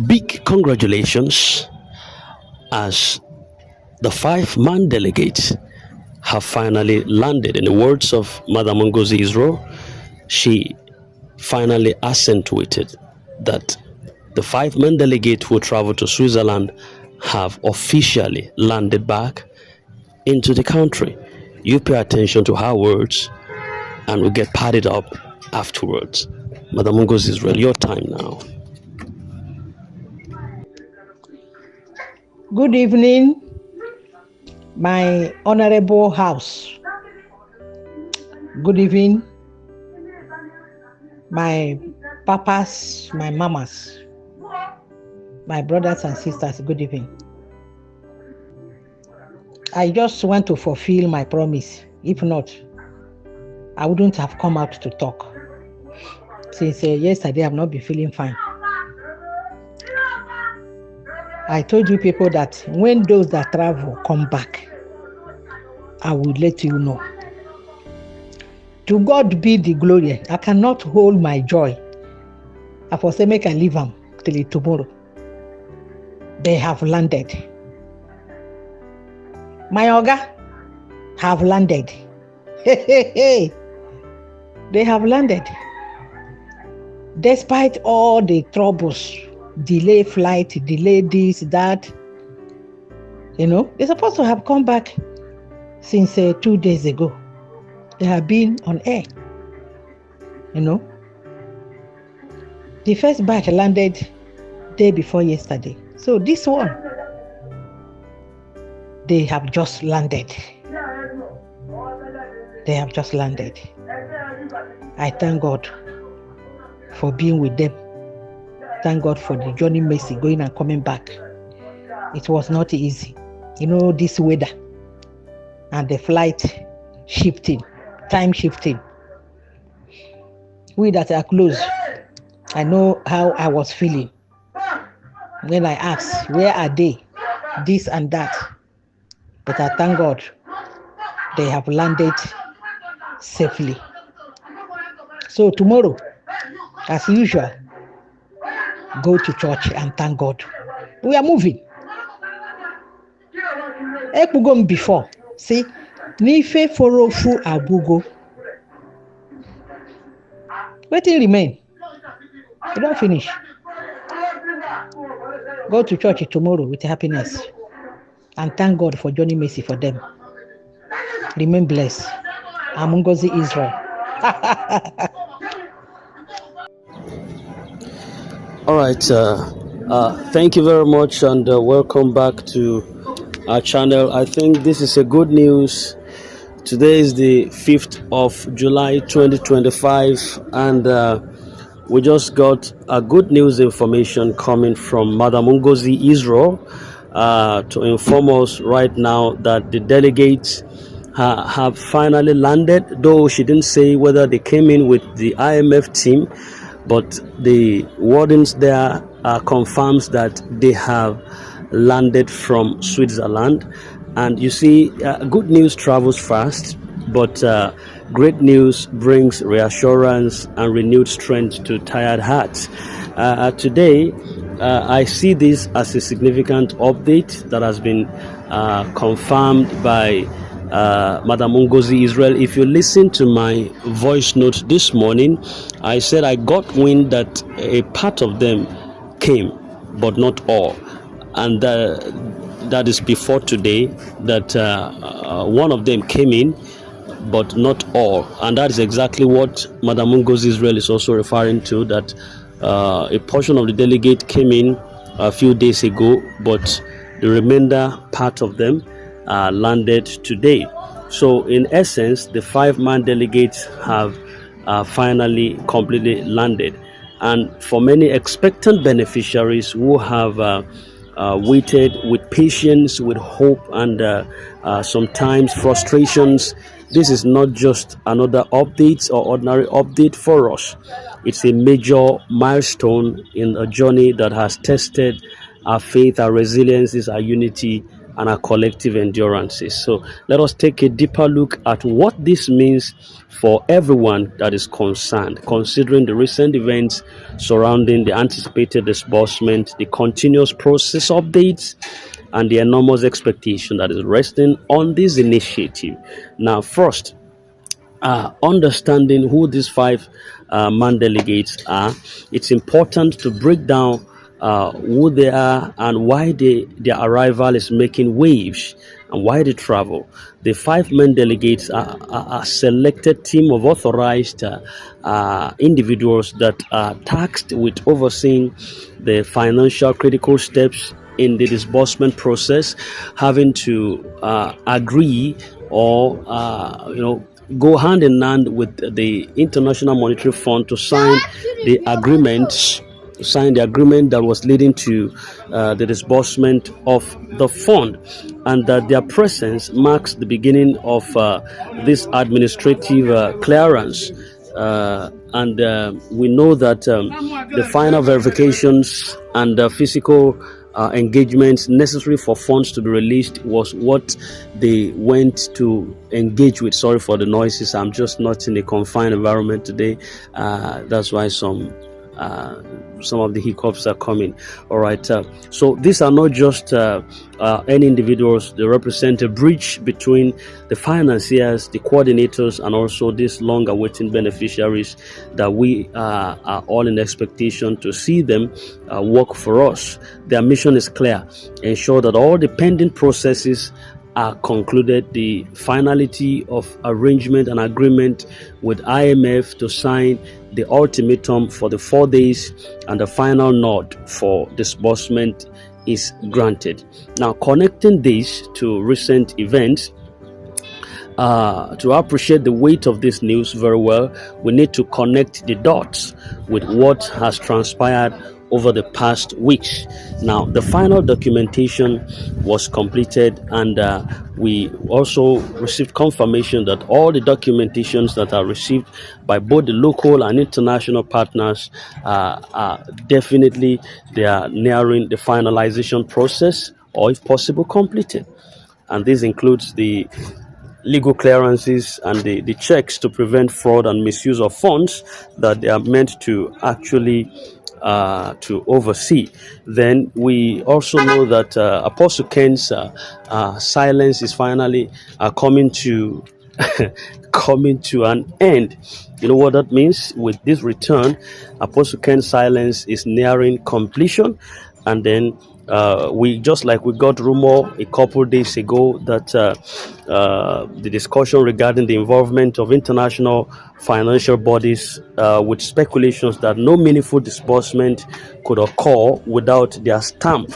Big congratulations as the five-man delegates have finally landed. In the words of Madam Ngozi Israel, she finally accentuated that the five-man delegate who traveled to Switzerland have officially landed back into the country. You pay attention to her words and we get padded up afterwards. Madam Ngozi Israel, your time now. Good evening, my honorable house. Good evening, my papas, my mamas, my brothers and sisters. Good evening. I just want to fulfill my promise. If not, I wouldn't have come out to talk. Since yesterday, I've not been feeling fine. I told you people that when those that travel come back, I will let you know. To God be the glory. I cannot hold my joy. I for say make I leave them till tomorrow. They have landed. My oga have landed. They have landed. Despite all the troubles, delay flight, delay this, that, they're supposed to have come back since 2 days ago. They have been on air. The first batch landed day before yesterday. So this one, they have just landed. They have just landed. I thank God for being with them. Thank God for the journey mercy going and coming back. It was not easy. This weather and the flight shifting, time shifting. We that are close, I know how I was feeling when I asked, where are they? This and that. But I thank God they have landed safely. So tomorrow, as usual, go to church and thank God. We are moving. Ekugom before. See, Nife forofu abugo. Waiting remain. You don't finish. Go to church tomorrow with happiness and thank God for journey mercy for them. Remain blessed. I'm Ngozi Israel. All right. Thank you very much and welcome back to our channel. I think this is a good news. Today is the 5th of July 2025 and we just got a good news information coming from Madam Ngozi Israel to inform us right now that the delegates have finally landed, though she didn't say whether they came in with the IMF team, but the wordings there confirms that they have landed from Switzerland. And you see, good news travels fast, but great news brings reassurance and renewed strength to tired hearts. Today, I see this as a significant update that has been confirmed by Madam Ngozi Israel. If you listen to my voice note this morning, I said I got wind that a part of them came, but not all. And that is before today, that one of them came in, but not all. And that is exactly what Madam Ngozi Israel is also referring to, that a portion of the delegate came in a few days ago, but the remainder part of them landed today. So in essence, the five-man delegates have finally completely landed. And for many expectant beneficiaries who have waited with patience, with hope, and sometimes frustrations, this is not just another update or ordinary update for us. It's a major milestone in a journey that has tested our faith, our resiliences, our unity, and our collective endurances. So let us take a deeper look at what this means for everyone that is concerned, considering the recent events surrounding the anticipated disbursement, the continuous process updates, and the enormous expectation that is resting on this initiative. Now, first, understanding who these five man delegates are, it's important to break down who they are and why their arrival is making waves and why they travel. The five men delegates are a selected team of authorized individuals that are tasked with overseeing the financial critical steps in the disbursement process, having to agree or go hand in hand with the International Monetary Fund to sign the agreement that was leading to the disbursement of the fund, and that their presence marks the beginning of this administrative clearance. And we know that the final verifications and physical engagements necessary for funds to be released was what they went to engage with. Sorry for the noises. I'm just not in a confined environment today. That's why some of the hiccups are coming. All right. So these are not just any individuals. They represent a bridge between the financiers, the coordinators, and also these long-awaiting beneficiaries that we are all in expectation to see them work for us. Their mission is clear: ensure that all the pending processes are concluded, the finality of arrangement and agreement with IMF to sign the ultimatum for the 4 days, and the final nod for disbursement is granted. Now, connecting this to recent events, to appreciate the weight of this news very well, we need to connect the dots with what has transpired over the past weeks. Now, the final documentation was completed, and we also received confirmation that all the documentations that are received by both the local and international partners are definitely, they are nearing the finalization process, or if possible, completed. And this includes the legal clearances and the checks to prevent fraud and misuse of funds that they are meant to actually to oversee. Then we also know that Apostle Ken's silence is finally coming to coming to an end. You know what that means? With this return, Apostle Ken's silence is nearing completion, and then we, just like we got rumor a couple days ago that the discussion regarding the involvement of international financial bodies with speculations that no meaningful disbursement could occur without their stamp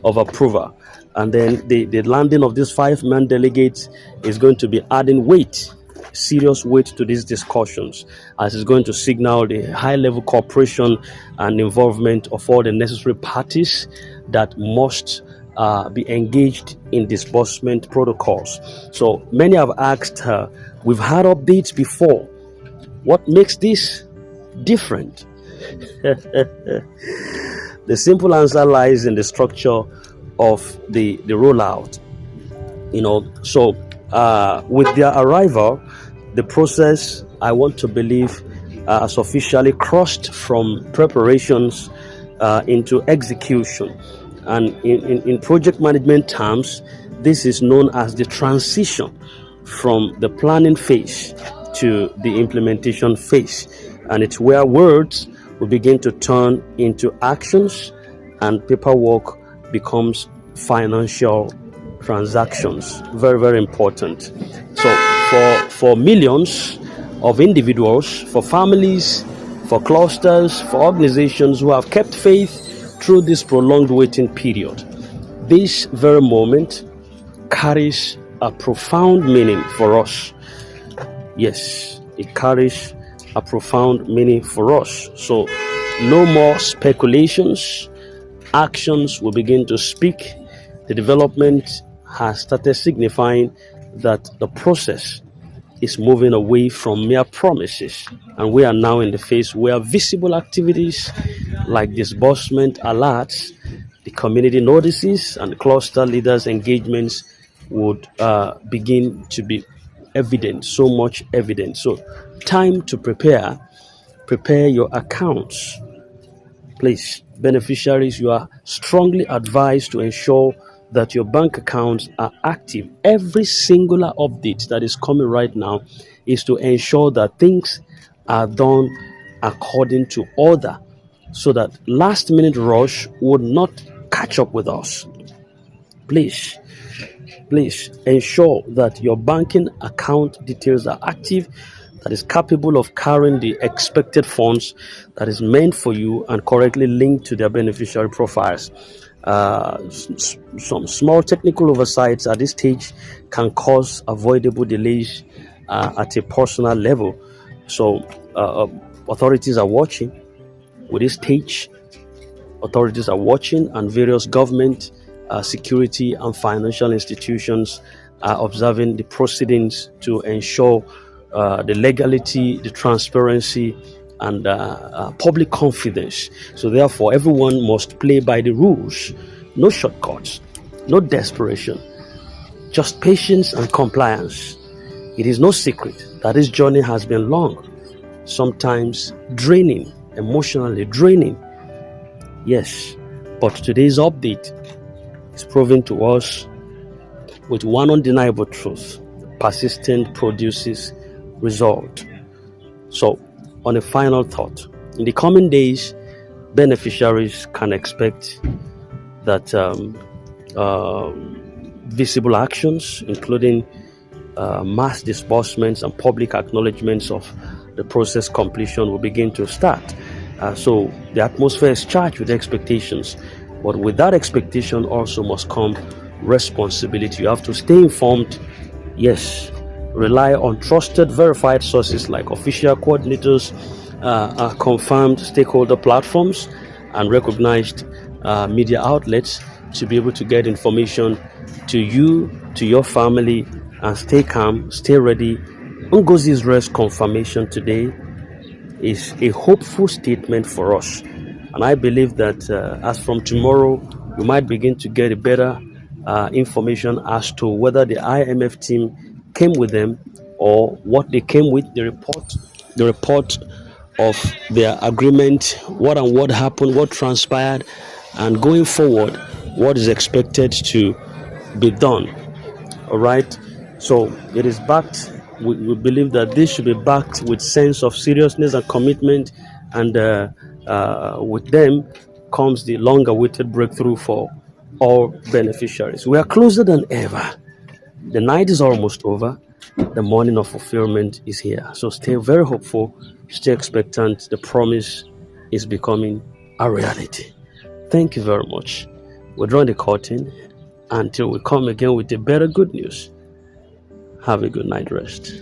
of approval. And then the landing of these five-man delegates is going to be adding weight, serious weight to these discussions, as it's going to signal the high-level cooperation and involvement of all the necessary parties that must be engaged in disbursement protocols. So many have asked, we've had updates before. What makes this different? The simple answer lies in the structure of the rollout. So with their arrival, the process, I want to believe, has officially crossed from preparations into execution. And in project management terms, this is known as the transition from the planning phase to the implementation phase. And it's where words will begin to turn into actions and paperwork becomes financial transactions. Very, very important. So for millions of individuals, for families, for clusters, for organizations who have kept faith through this prolonged waiting period, this very moment carries a profound meaning for us. Yes, it carries a profound meaning for us. So no more speculations. Actions will begin to speak. The development has started signifying that the process is moving away from mere promises, and we are now in the phase where visible activities like disbursement alerts, the the community notices and cluster leaders' engagements would begin to be evident, so much evident. So, time to prepare your accounts. Please, beneficiaries, you are strongly advised to ensure that your bank accounts are active. Every singular update that is coming right now is to ensure that things are done according to order, so that last minute rush would not catch up with us. Please, ensure that your banking account details are active, that is capable of carrying the expected funds that is meant for you and correctly linked to their beneficiary profiles. Some small technical oversights at this stage can cause avoidable delays at a personal level. So, authorities are watching with this stage. Authorities are watching, and various government, security, and financial institutions are observing the proceedings to ensure the legality, the transparency, and public confidence. So, therefore, everyone must play by the rules. No shortcuts, no desperation, just patience and compliance. It is no secret that this journey has been long, sometimes draining, emotionally draining. Yes, but today's update is proving to us with one undeniable truth: persistence produces result. So, on a final thought, in the coming days, beneficiaries can expect that visible actions, including mass disbursements and public acknowledgements of the process completion, will begin to start. So the atmosphere is charged with expectations, but with that expectation also must come responsibility. You have to stay informed. Yes, rely on trusted, verified sources like official coordinators, confirmed stakeholder platforms, and recognized media outlets to be able to get information to you, to your family, and stay calm, stay ready. Ngozi's rest confirmation today is a hopeful statement for us. And I believe that as from tomorrow, we might begin to get a better information as to whether the IMF team came with them or what they came with, the report of their agreement, what happened, what transpired, and going forward, what is expected to be done. All right. So it is backed. We believe that this should be backed with sense of seriousness and commitment, and with them comes the long-awaited breakthrough for all beneficiaries. We are closer than ever. The night is almost over. The morning of fulfillment is here. So stay very hopeful. Stay expectant. The promise is becoming a reality. Thank you very much. We're drawing the curtain until we come again with a better good news. Have a good night rest.